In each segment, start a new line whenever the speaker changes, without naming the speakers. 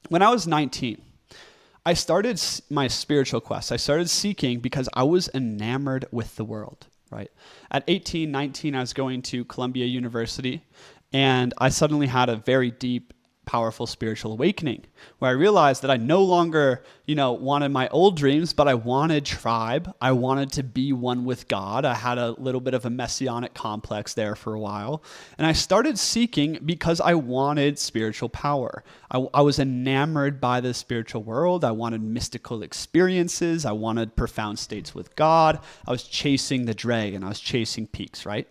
When I was 19, I started my spiritual quest. I started seeking because I was enamored with the world, right? At 18, 19, I was going to Columbia University, and I suddenly had a very deep, powerful spiritual awakening where I realized that I no longer, wanted my old dreams, but I wanted tribe. I wanted to be one with God. I had a little bit of a messianic complex there for a while. And I started seeking because I wanted spiritual power. I was enamored by the spiritual world. I wanted mystical experiences. I wanted profound states with God. I was chasing the dragon. I was chasing peaks, right?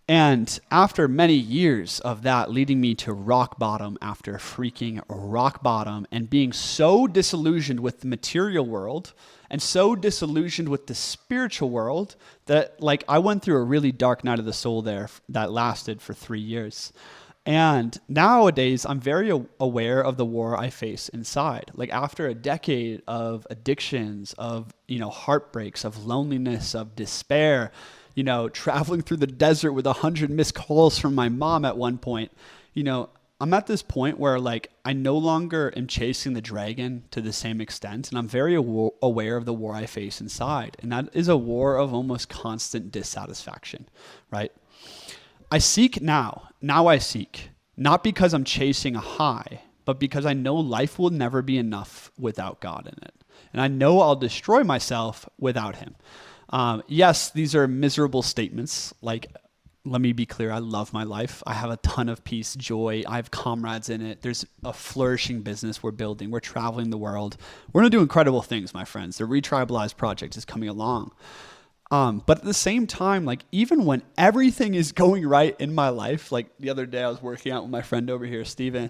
And after many years of that leading me to rock bottom after freaking rock bottom and being so disillusioned with the material world and so disillusioned with the spiritual world that I went through a really dark night of the soul there that lasted for 3 years. And nowadays, I'm very aware of the war I face inside. After a decade of addictions, of, heartbreaks, of loneliness, of despair, traveling through the desert with 100 missed calls from my mom at one point, I'm at this point where I no longer am chasing the dragon to the same extent. And I'm very aware of the war I face inside. And that is a war of almost constant dissatisfaction, right? I seek now. Now I seek, not because I'm chasing a high, but because I know life will never be enough without God in it. And I know I'll destroy myself without him. Yes, these are miserable statements. Let me be clear. I love my life. I have a ton of peace, joy. I have comrades in it. There's a flourishing business we're building. We're traveling the world. We're going to do incredible things, my friends. The Retribalized project is coming along. But at the same time, even when everything is going right in my life, the other day I was working out with my friend over here, Steven,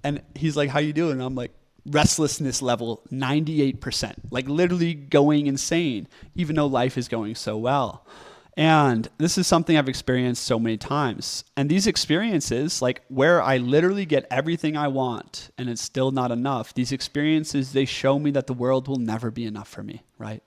and he's like, "How you doing?" And I'm like, restlessness level 98%, literally going insane, even though life is going so well. And this is something I've experienced so many times. And these experiences, where I literally get everything I want and it's still not enough, these experiences, they show me that the world will never be enough for me, right?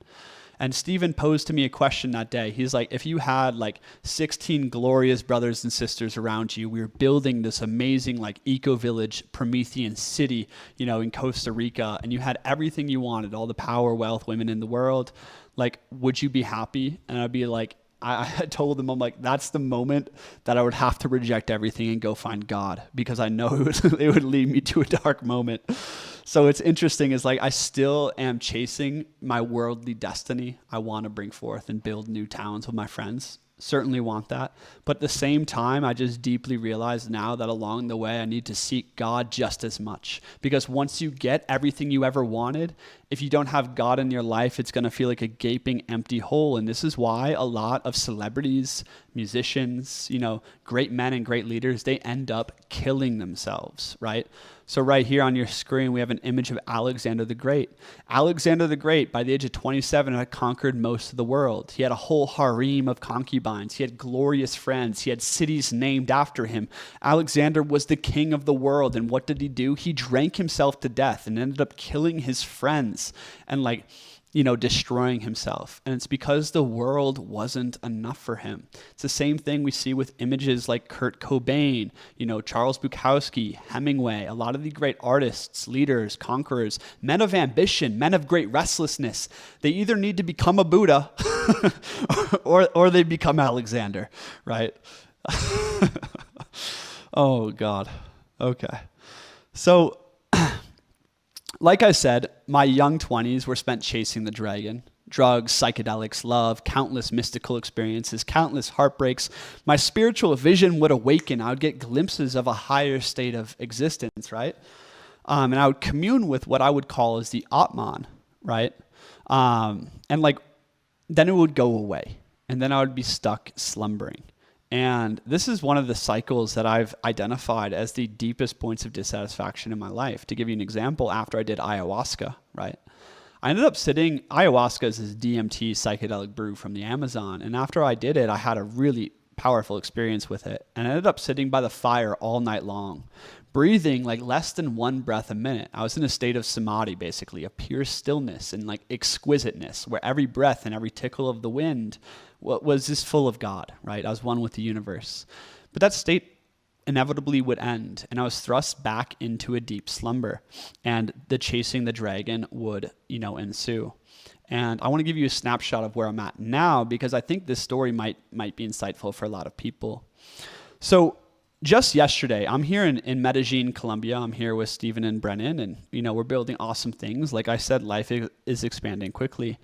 And Stephen posed to me a question that day. He's like, if you had 16 glorious brothers and sisters around you, we were building this amazing eco-village Promethean city, in Costa Rica, and you had everything you wanted, all the power, wealth, women in the world, would you be happy? And I'd be like, I had told him, I'm like, that's the moment that I would have to reject everything and go find God, because I know it would lead me to a dark moment. So it's interesting is I still am chasing my worldly destiny. I want to bring forth and build new towns with my friends. Certainly want that. But at the same time, I just deeply realize now that along the way, I need to seek God just as much. Because once you get everything you ever wanted, if you don't have God in your life, it's going to feel like a gaping empty hole. And this is why a lot of celebrities, musicians, great men and great leaders, they end up killing themselves, right? So right here on your screen, we have an image of Alexander the Great. Alexander the Great, by the age of 27, had conquered most of the world. He had a whole harem of concubines. He had glorious friends. He had cities named after him. Alexander was the king of the world. And what did he do? He drank himself to death and ended up killing his friends and destroying himself. And it's because the world wasn't enough for him. It's the same thing we see with images like Kurt Cobain, Charles Bukowski, Hemingway, a lot of the great artists, leaders, conquerors, men of ambition, men of great restlessness. They either need to become a Buddha or they become Alexander, right? Oh, God. Okay. So, like I said, my young 20s were spent chasing the dragon. Drugs, psychedelics, love, countless mystical experiences, countless heartbreaks. My spiritual vision would awaken. I would get glimpses of a higher state of existence, right? And I would commune with what I would call as the Atman, right? And then it would go away. And then I would be stuck slumbering. And this is one of the cycles that I've identified as the deepest points of dissatisfaction in my life. To give you an example, after I did ayahuasca, right? I ended up ayahuasca is this DMT psychedelic brew from the Amazon. And after I did it, I had a really powerful experience with it. And I ended up sitting by the fire all night long, breathing less than one breath a minute. I was in a state of samadhi, basically, a pure stillness and exquisiteness, where every breath and every tickle of the wind was just full of God, right? I was one with the universe. But that state inevitably would end, and I was thrust back into a deep slumber, and the chasing the dragon would, ensue. And I want to give you a snapshot of where I'm at now, because I think this story might be insightful for a lot of people. So just yesterday, I'm here in Medellin, Colombia. I'm here with Stephen and Brennan, and we're building awesome things. Like I said, life is expanding quickly.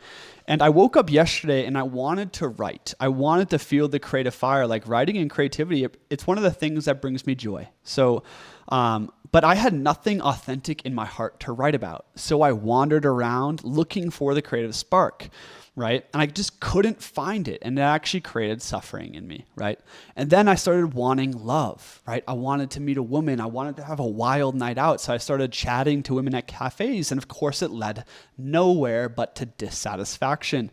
And I woke up yesterday and I wanted to write. I wanted to feel the creative fire. Like writing and creativity, it's one of the things that brings me joy. So, but I had nothing authentic in my heart to write about. So I wandered around looking for the creative spark, right? And I just couldn't find it. And it actually created suffering in me, right? And then I started wanting love, right? I wanted to meet a woman. I wanted to have a wild night out. So I started chatting to women at cafes. And of course, it led nowhere but to dissatisfaction.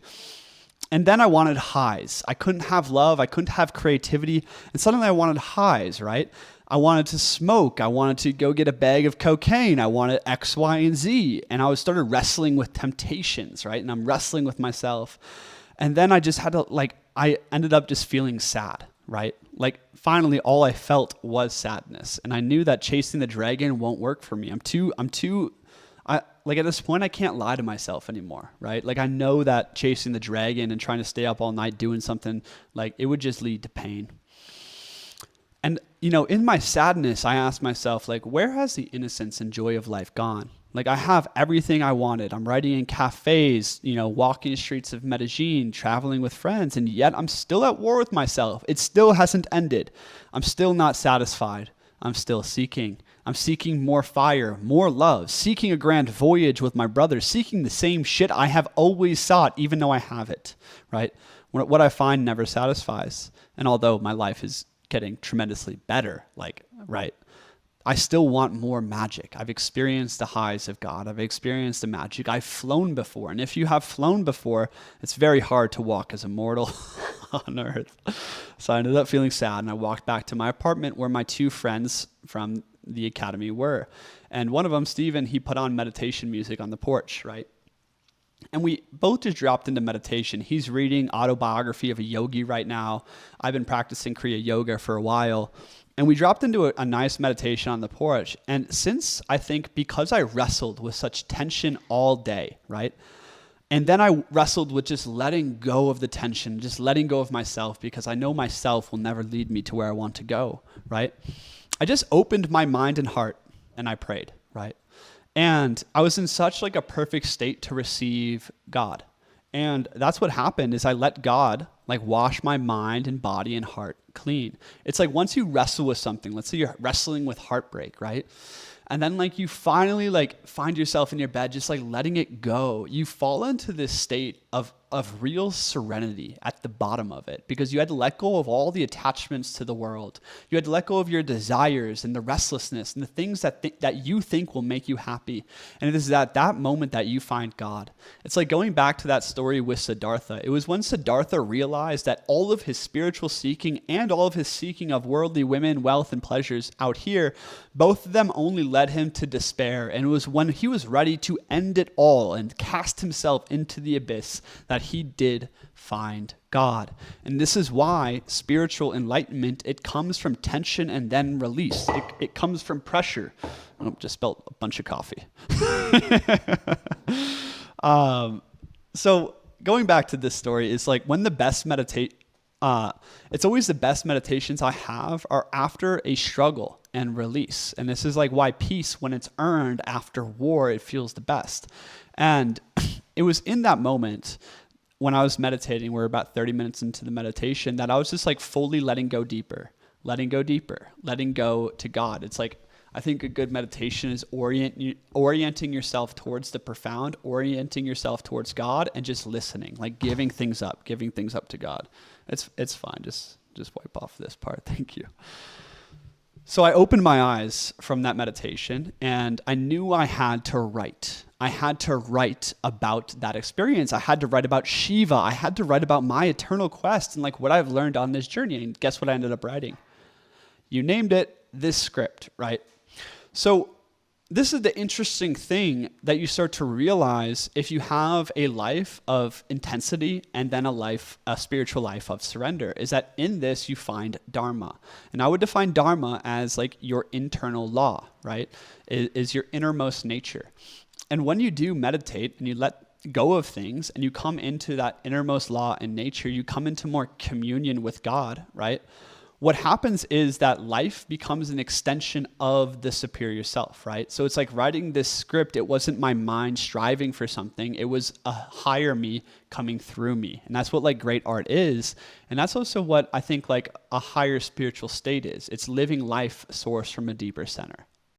And then I wanted highs. I couldn't have love. I couldn't have creativity. And suddenly I wanted highs, right? I wanted to smoke. I wanted to go get a bag of cocaine. I wanted X, Y, and Z. And I started wrestling with temptations, right? And I'm wrestling with myself. And then I just had to, I ended up just feeling sad, right? Like finally all I felt was sadness. And I knew that chasing the dragon won't work for me. At this point, I can't lie to myself anymore, right? Like I know that chasing the dragon and trying to stay up all night doing something, it would just lead to pain. And, in my sadness, I asked myself, where has the innocence and joy of life gone? I have everything I wanted. I'm writing in cafes, walking the streets of Medellin, traveling with friends, and yet I'm still at war with myself. It still hasn't ended. I'm still not satisfied. I'm still seeking. I'm seeking more fire, more love, seeking a grand voyage with my brother, seeking the same shit I have always sought, even though I have it, right? What I find never satisfies. And although my life is getting tremendously better, right, I still want more magic. I've experienced the highs of God. I've experienced the magic. I've flown before. And if you have flown before, it's very hard to walk as a mortal on earth. So I ended up feeling sad, and I walked back to my apartment where my two friends from the academy were. And one of them, Steven, he put on meditation music on the porch, right? And we both just dropped into meditation. He's reading Autobiography of a Yogi right now. I've been practicing Kriya Yoga for a while. And we dropped into a nice meditation on the porch. And because I wrestled with such tension all day, right? And then I wrestled with just letting go of the tension, just letting go of myself, because I know myself will never lead me to where I want to go, right? I just opened my mind and heart and I prayed, right? And I was in such a perfect state to receive God. And that's what happened is I let God wash my mind and body and heart clean. It's once you wrestle with something, let's say you're wrestling with heartbreak, right? And then you finally find yourself in your bed, just letting it go. You fall into this state of real serenity at the bottom of it, because you had to let go of all the attachments to the world. You had to let go of your desires and the restlessness and the things that you think will make you happy. And it is at that moment that you find God. It's going back to that story with Siddhartha. It was when Siddhartha realized that all of his spiritual seeking and all of his seeking of worldly women, wealth, and pleasures out here, both of them only led him to despair. And it was when he was ready to end it all and cast himself into the abyss that he did find God. And this is why spiritual enlightenment, it comes from tension and then release. It comes from pressure. Oh, just spilled a bunch of coffee. So going back to this story is when the best it's always the best meditations I have are after a struggle and release. And this is why peace, when it's earned after war, it feels the best. And it was in that moment when I was meditating, we're about 30 minutes into the meditation, that I was just fully letting go deeper, letting go to God. It's I think a good meditation is orienting yourself towards the profound, orienting yourself towards God, and just listening, giving things up to God. It's fine. Just wipe off this part. Thank you. So I opened my eyes from that meditation, and I knew I had to write. I had to write about that experience. I had to write about Shiva. I had to write about my eternal quest and what I've learned on this journey. And guess what I ended up writing? You named it, this script, right? So this is the interesting thing that you start to realize if you have a life of intensity and then a spiritual life of surrender, is that in this you find dharma. And I would define dharma as like your internal law, right? Is your innermost nature. And when you do meditate and you let go of things and you come into that innermost law and nature, you come into more communion with God, right? What happens is that life becomes an extension of the superior self, right? So it's like writing this script. It wasn't my mind striving for something. It was a higher me coming through me. And that's what like great art is. And that's also what I think like a higher spiritual state is. It's living life sourced from a deeper center.